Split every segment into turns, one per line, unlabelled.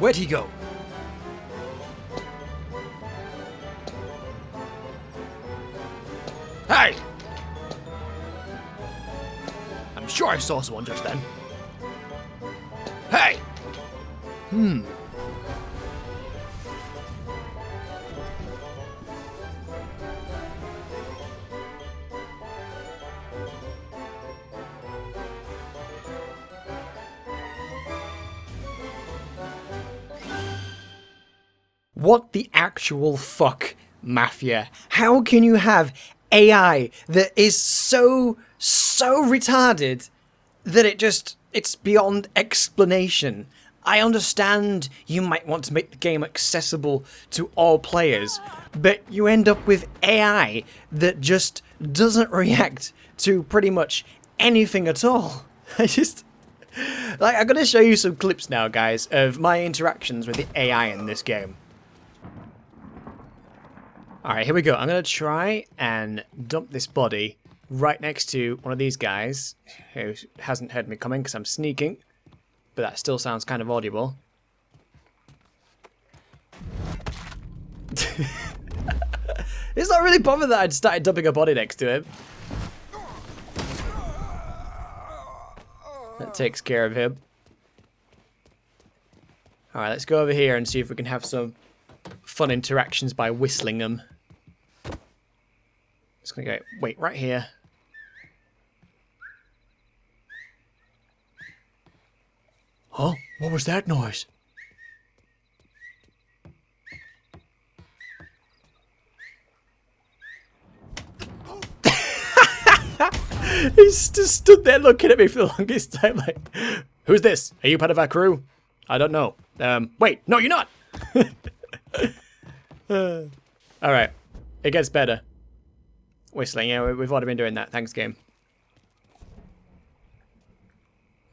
Where'd he go? Hey! I'm sure I saw someone just then. Hey! What the actual fuck, Mafia? How can you have AI that is so retarded that it's beyond explanation? I understand you might want to make the game accessible to all players, but you end up with AI that just doesn't react to pretty much anything at all. I'm gonna show you some clips now, guys, of my interactions with the AI in this game. Alright, here we go. I'm going to try and dump this body right next to one of these guys who hasn't heard me coming because I'm sneaking, but that still sounds kind of audible. It's not really bothered that I'd started dumping a body next to him. That takes care of him. Alright, let's go over here and see if we can have some fun interactions by whistling them. Just gonna go, wait, right here. Huh? What was that noise? He's just stood there looking at me for the longest time like, who's this? Are you part of our crew? I don't know. Wait, no, you're not! Alright, it gets better. Whistling, yeah, we've already been doing that. Thanks, game.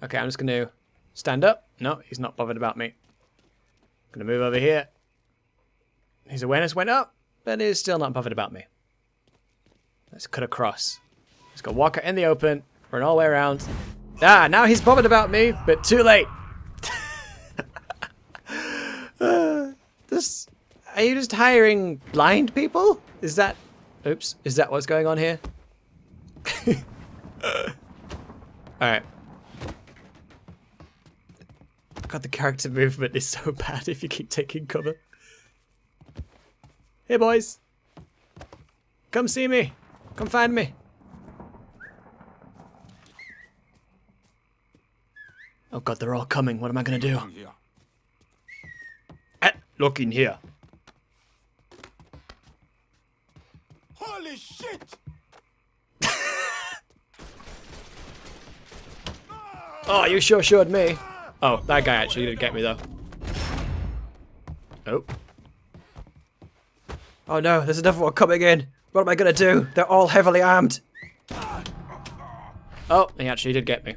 Okay, I'm just going to stand up. No, he's not bothered about me. Going to move over here. His awareness went up, but he's still not bothered about me. Let's cut across. Let's go walk in the open, run all the way around. Ah, now he's bothered about me, but too late. Are you just hiring blind people? Is that... Oops, is that what's going on here? Alright. God, the character movement is so bad if you keep taking cover. Hey boys. Come see me. Come find me. Oh god, they're all coming. What am I gonna do? Look in here.
Holy shit!
Oh, you sure showed me. Oh, that guy actually didn't get me though. Oh. Oh no, there's another one coming in. What am I gonna do? They're all heavily armed. Oh, he actually did get me.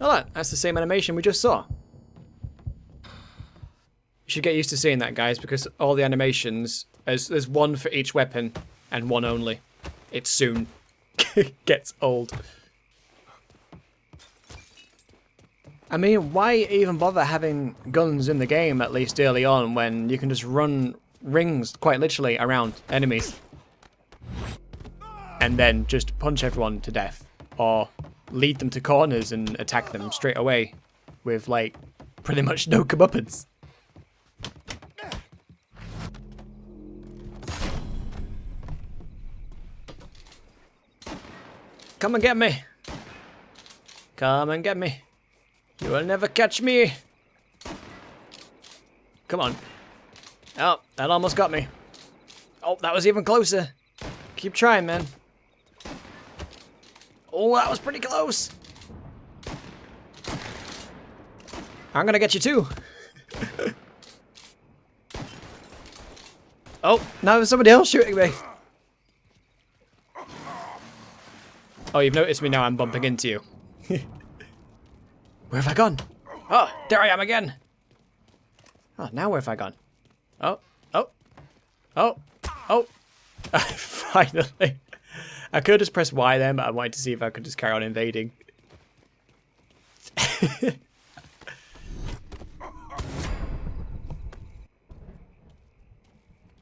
Oh, look, that's the same animation we just saw. You should get used to seeing that, guys, because all the animations, there's one for each weapon and one only. It soon gets old. I mean, why even bother having guns in the game, at least early on, when you can just run rings, quite literally, around enemies? And then just punch everyone to death. Or lead them to corners and attack them straight away with, like, pretty much no comeuppance. Come and get me. Come and get me. You will never catch me. Come on. Oh, that almost got me. Oh, that was even closer. Keep trying, man. Oh, that was pretty close. I'm gonna get you too. Oh, now there's somebody else shooting me. Oh, you've noticed me now, I'm bumping into you. Where have I gone? Oh, there I am again. Oh, now where have I gone? Oh, oh, oh, oh. Finally. I could just press Y then, but I wanted to see if I could just carry on invading.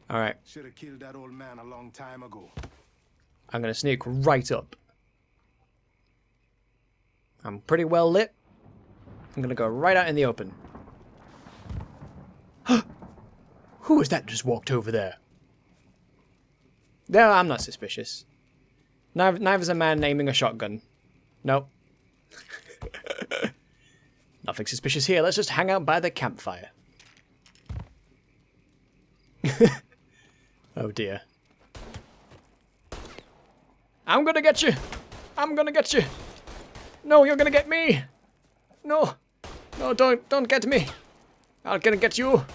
Alright,
Should have killed that old man a long time ago.
I'm going to sneak right up. I'm pretty well lit. I'm going to go right out in the open. Who was that just walked over there? No, I'm not suspicious. Neither's a man aiming a shotgun. Nope. Nothing suspicious here. Let's just hang out by the campfire. Oh dear. I'm gonna get you! I'm gonna get you! No, you're gonna get me! No! No, don't get me! I'm gonna get you!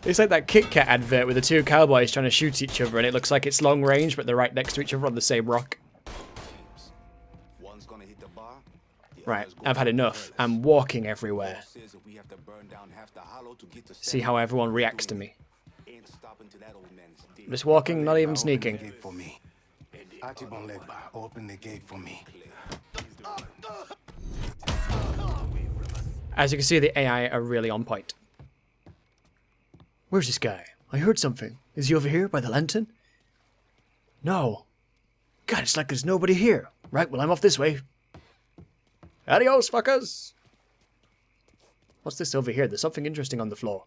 It's like that Kit Kat advert with the two cowboys trying to shoot each other and it looks like it's long range but they're right next to each other on the same rock.
One's gonna hit the bar, the
Right,
other's gonna
I've had
hit the
enough.
furnace.
I'm walking everywhere.
Says that we have to burn down half the hollow to get to
See
Stanley.
how everyone reacts to me.
Ain't stopping till that old man's dead.
I'm just walking, not even
Open the
sneaking.
gate for me. Atibon Legba, open the gate for me.
As you can see, the AI are really on point. Where's this guy? I heard something. Is he over here by the lantern? No. God, it's like there's nobody here. Right, well, I'm off this way. Adios, fuckers! What's this over here? There's something interesting on the floor.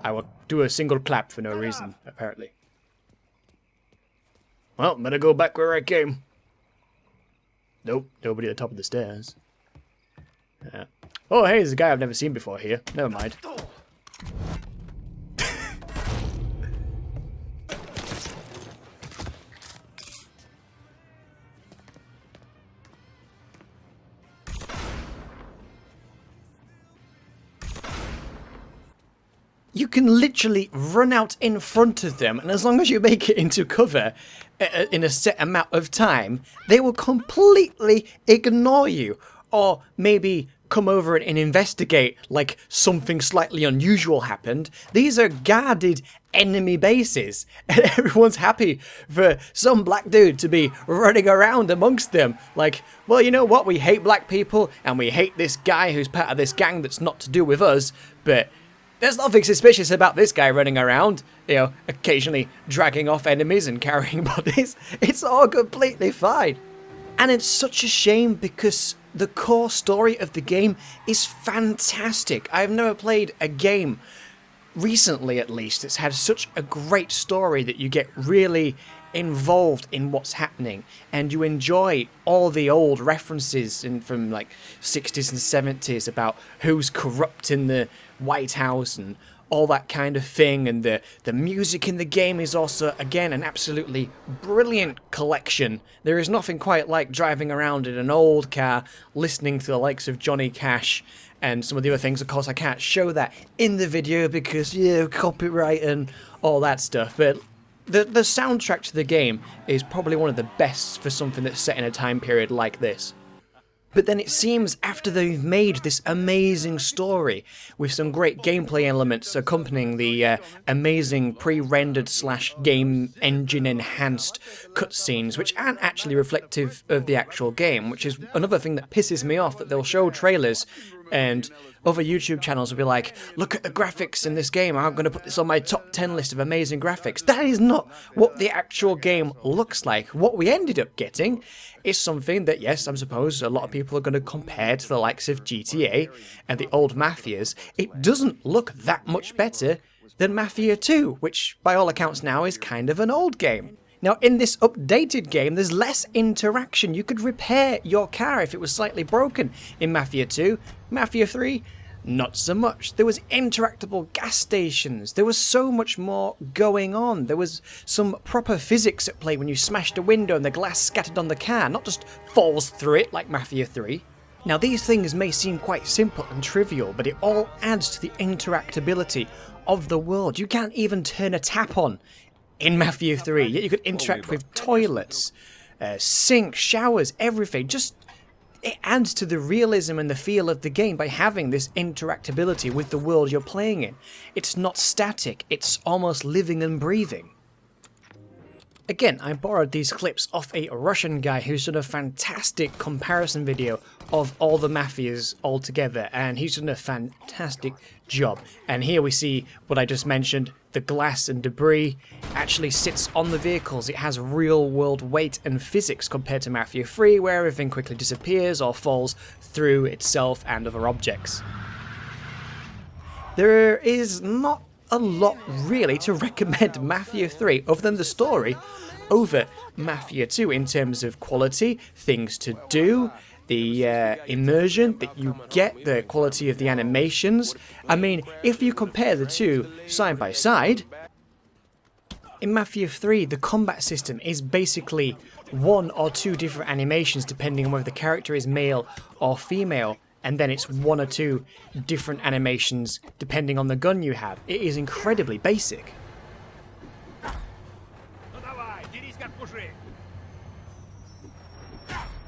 I will do a single clap for no reason, apparently. Well, better go back where I came. Nope, nobody at the top of the stairs. Oh, hey, there's a guy I've never seen before here. Never mind. You can literally run out in front of them, and as long as you make it into cover in a set amount of time, they will completely ignore you. Or maybe come over and investigate like something slightly unusual happened. These are guarded enemy bases, and everyone's happy for some black dude to be running around amongst them. Like, well, you know what? We hate black people, and we hate this guy who's part of this gang that's not to do with us, but there's nothing suspicious about this guy running around, you know, occasionally dragging off enemies and carrying bodies. It's all completely fine. And it's such a shame because the core story of the game is fantastic. I've never played a game, recently at least, that's had such a great story that you get really involved in what's happening and you enjoy all the old references from like 60s and 70s about who's corrupt in the White House and all that kind of thing, and the music in the game is also, again, an absolutely brilliant collection. There is nothing quite like driving around in an old car, listening to the likes of Johnny Cash and some of the other things. Of course, I can't show that in the video because, yeah, copyright and all that stuff, but the soundtrack to the game is probably one of the best for something that's set in a time period like this. But then it seems after they've made this amazing story with some great gameplay elements accompanying the amazing pre-rendered / game engine enhanced cutscenes, which aren't actually reflective of the actual game, which is another thing that pisses me off, that they'll show trailers and other YouTube channels will be like, look at the graphics in this game, I'm going to put this on my top 10 list of amazing graphics. That is not what the actual game looks like. What we ended up getting is something that, yes, I suppose a lot of people are going to compare to the likes of GTA and the old Mafias. It doesn't look that much better than Mafia 2, which by all accounts now is kind of an old game. Now, in this updated game, there's less interaction. You could repair your car if it was slightly broken in Mafia 2. Mafia 3, not so much. There was interactable gas stations. There was so much more going on. There was some proper physics at play when you smashed a window and the glass scattered on the car, not just falls through it like Mafia 3. Now, these things may seem quite simple and trivial, but it all adds to the interactability of the world. You can't even turn a tap on in Mafia 3, yet you could interact with toilets, sinks, showers, everything. Just, it adds to the realism and the feel of the game by having this interactability with the world you're playing in. It's not static, it's almost living and breathing. Again, I borrowed these clips off a Russian guy who's done a fantastic comparison video of all the Mafias all together, and he's done a fantastic job. And here we see what I just mentioned, the glass and debris actually sits on the vehicles. It has real world weight and physics compared to Mafia 3, where everything quickly disappears or falls through itself and other objects. There is not a lot really to recommend Mafia 3 other than the story over Mafia 2 in terms of quality, things to do, the immersion that you get, the quality of the animations. I mean, if you compare the two side by side, in Mafia 3 the combat system is basically one or two different animations depending on whether the character is male or female. And then it's one or two different animations depending on the gun you have. It is incredibly basic.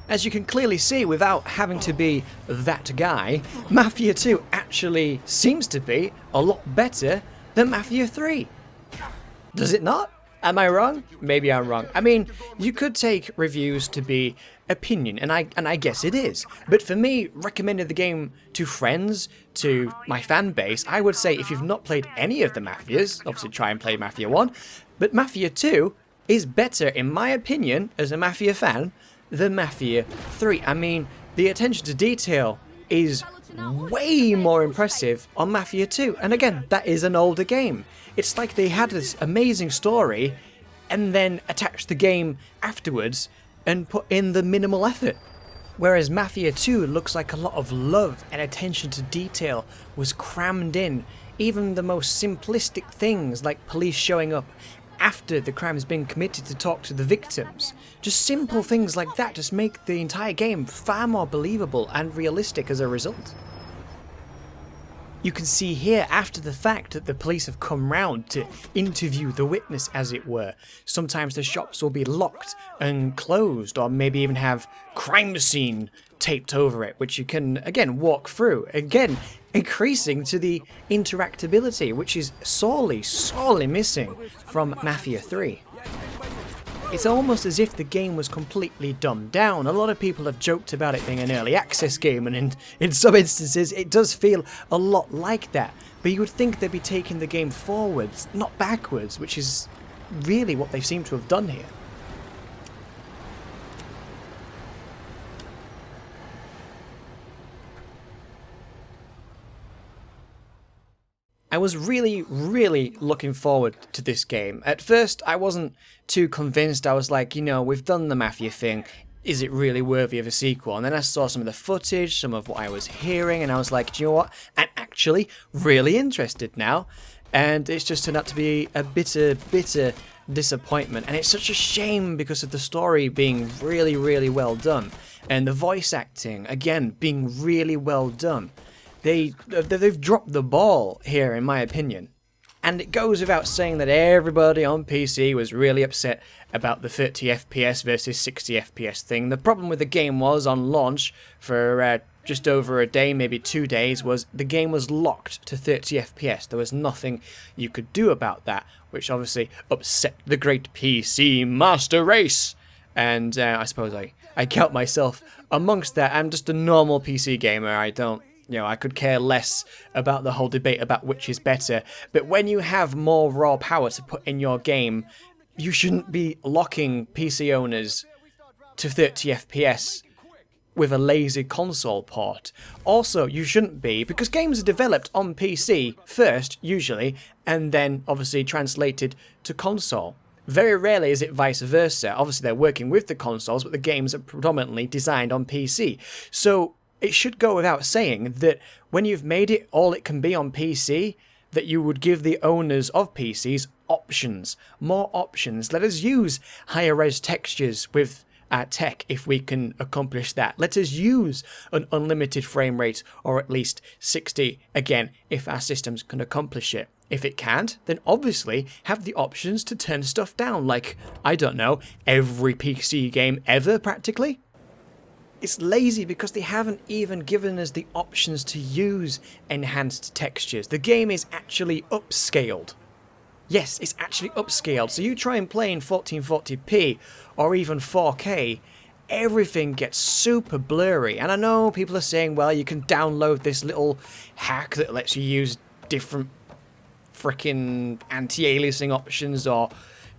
As you can clearly see, without having to be that guy, Mafia 2 actually seems to be a lot better than Mafia 3. Does it not? Am I wrong? Maybe I'm wrong. I mean, you could take reviews to be opinion, and I guess it is. But for me, recommending the game to friends, to my fan base, I would say if you've not played any of the Mafias, obviously try and play Mafia 1, but Mafia 2 is better, in my opinion, as a Mafia fan, than Mafia 3. I mean, the attention to detail is way more impressive on Mafia 2. And again, that is an older game. It's like they had this amazing story and then attached the game afterwards and put in the minimal effort. Whereas Mafia 2 looks like a lot of love and attention to detail was crammed in. Even the most simplistic things like police showing up after the crime's been committed to talk to the victims. Just simple things like that just make the entire game far more believable and realistic as a result. You can see here after the fact that the police have come round to interview the witness, as it were. Sometimes the shops will be locked and closed, or maybe even have crime scene taped over it, which you can again walk through, again increasing to the interactability, which is sorely missing from Mafia 3. It's almost as if the game was completely dumbed down. A lot of people have joked about it being an early access game, and in some instances it does feel a lot like that. But you would think they'd be taking the game forwards, not backwards, which is really what they seem to have done here. I was really looking forward to this game. At first, I wasn't too convinced. I was like, you know, we've done the Mafia thing. Is it really worthy of a sequel? And then I saw some of the footage, some of what I was hearing, and I was like, do you know what? I'm actually really interested now. And it's just turned out to be a bitter disappointment. And it's such a shame because of the story being really well done. And the voice acting, again, being really well done. They've dropped the ball here, in my opinion. And it goes without saying that everybody on PC was really upset about the 30 FPS versus 60 FPS thing. The problem with the game was, on launch, for just over a day, maybe 2 days, was the game was locked to 30 FPS. There was nothing you could do about that, which obviously upset the great PC master race. And I suppose I count myself amongst that. I'm just a normal PC gamer. I could care less about the whole debate about which is better. But when you have more raw power to put in your game, you shouldn't be locking PC owners to 30 FPS with a lazy console port. Also, you shouldn't be, because games are developed on PC first, usually, and then obviously translated to console. Very rarely is it vice versa. Obviously, they're working with the consoles, but the games are predominantly designed on PC. So it should go without saying that when you've made it all it can be on PC, that you would give the owners of PCs options, more options. Let us use higher res textures with our tech if we can accomplish that. Let us use an unlimited frame rate, or at least 60, again, if our systems can accomplish it. If it can't, then obviously have the options to turn stuff down, like, I don't know, every PC game ever, practically. It's lazy because they haven't even given us the options to use enhanced textures. The game is actually upscaled. Yes, it's actually upscaled, so you try and play in 1440p or even 4K, everything gets super blurry. And I know people are saying, well, you can download this little hack that lets you use different freaking anti-aliasing options or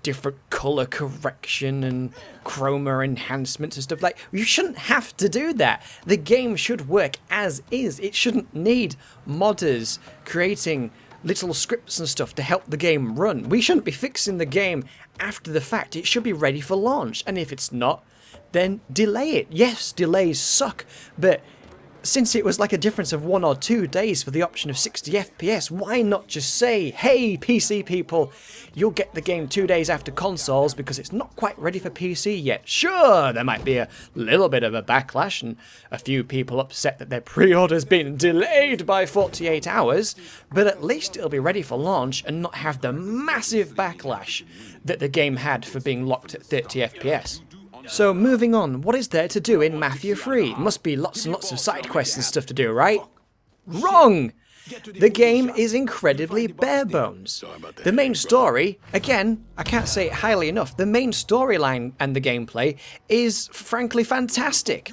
different color correction and chroma enhancements and stuff. Like, you shouldn't have to do that. The game should work as is. It shouldn't need modders creating little scripts and stuff to help the game run. We shouldn't be fixing the game after the fact. It should be ready for launch, and if it's not, then delay it. Yes, delays suck, but since it was like a difference of 1 or 2 days for the option of 60 FPS, why not just say, hey PC people, you'll get the game 2 days after consoles because it's not quite ready for PC yet. Sure, there might be a little bit of a backlash and a few people upset that their pre-order's been delayed by 48 hours, but at least it'll be ready for launch and not have the massive backlash that the game had for being locked at 30 FPS. So moving on, what is there to do in Mafia 3? Must be lots and lots of side quests and stuff to do, right? Wrong! The game is incredibly bare bones. The main story, again, I can't say it highly enough, the main storyline and the gameplay is frankly fantastic.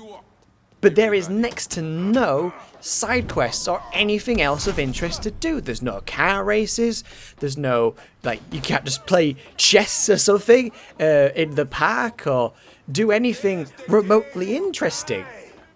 But there is next to no side quests or anything else of interest to do. There's no car races, there's no, like, you can't just play chess or something in the park or do anything remotely interesting.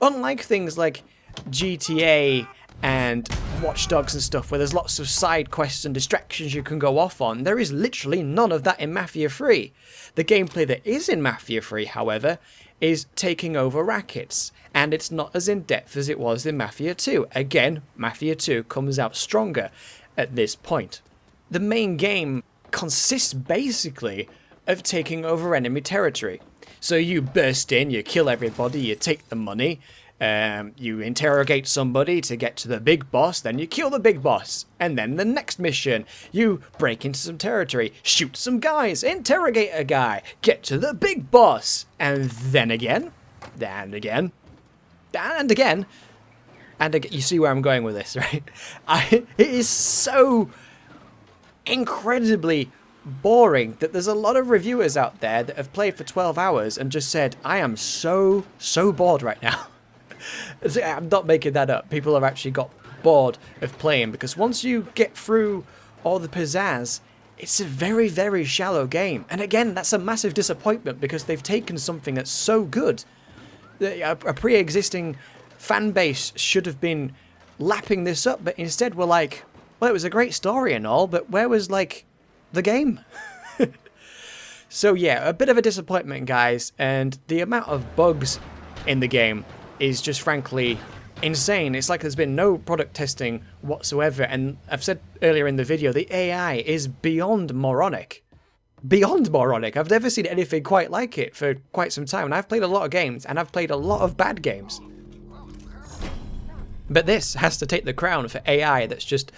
Unlike things like GTA and Watch Dogs and stuff, where there's lots of side quests and distractions you can go off on, there is literally none of that in Mafia 3. The gameplay that is in Mafia 3, however, is taking over rackets, and it's not as in-depth as it was in Mafia 2. Again, Mafia 2 comes out stronger at this point. The main game consists basically of taking over enemy territory. So you burst in, you kill everybody, you take the money, you interrogate somebody to get to the big boss, then you kill the big boss. And then the next mission, you break into some territory, shoot some guys, interrogate a guy, get to the big boss. And then again, and again, and again, and again. You see where I'm going with this, right? It is so incredibly boring that there's a lot of reviewers out there that have played for 12 hours and just said, I am so bored right now. I'm not making that up. People have actually got bored of playing because once you get through all the pizzazz, it's a very shallow game. And again, that's a massive disappointment because they've taken something that's so good. A pre-existing fan base should have been lapping this up, but instead we're like, well, it was a great story and all, but where was, like, the game? So yeah, a bit of a disappointment, guys, and the amount of bugs in the game is just frankly insane. It's like there's been no product testing whatsoever, and I've said earlier in the video, the AI is beyond moronic. Beyond moronic. I've never seen anything quite like it for quite some time, and I've played a lot of games, and I've played a lot of bad games. But this has to take the crown for AI that's just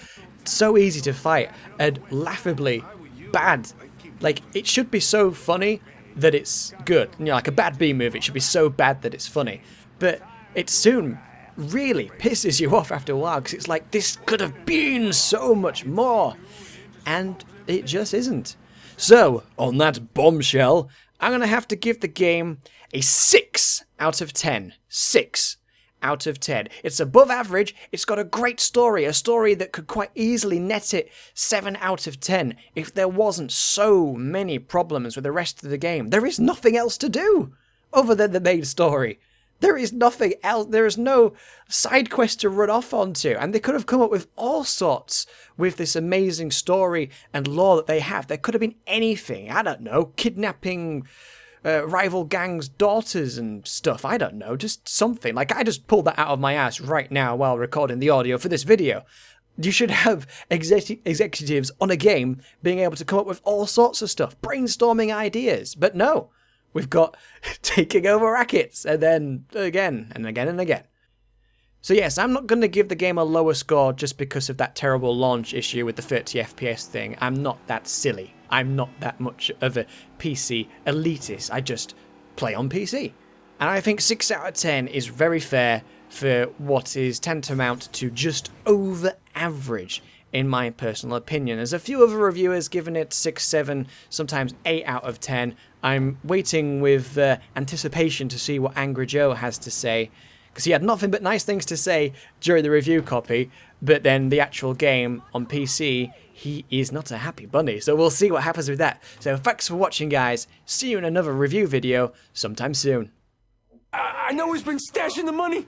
so easy to fight and laughably bad. Like, it should be so funny that it's good. You know, like a bad B movie, it should be so bad that it's funny. But it soon really pisses you off after a while because it's like, this could have been so much more. And it just isn't. So, on that bombshell, I'm going to have to give the game a 6 out of 10. 6 out of 10. It's above average, it's got a great story, a story that could quite easily net it 7 out of 10 if there wasn't so many problems with the rest of the game. There is nothing else to do other than the main story. There is nothing else, there is no side quest to run off onto, and they could have come up with all sorts with this amazing story and lore that they have. There could have been anything, I don't know, kidnapping rival gangs' daughters and stuff, I don't know, just something. Like, I just pulled that out of my ass right now while recording the audio for this video. You should have executives on a game being able to come up with all sorts of stuff, brainstorming ideas, but no. We've got taking over rackets, and then again, and again, and again. So yes, I'm not going to give the game a lower score just because of that terrible launch issue with the 30 FPS thing. I'm not that silly. I'm not that much of a PC elitist. I just play on PC. And I think 6 out of 10 is very fair for what is tantamount to just over average in my personal opinion. There's a few other reviewers giving it 6, 7, sometimes 8 out of 10. I'm waiting with anticipation to see what Angry Joe has to say, because he had nothing but nice things to say during the review copy, but then the actual game on PC, he is not a happy bunny. So we'll see what happens with that. So thanks for watching, guys. See you in another review video sometime soon.
I know he's been stashing the money.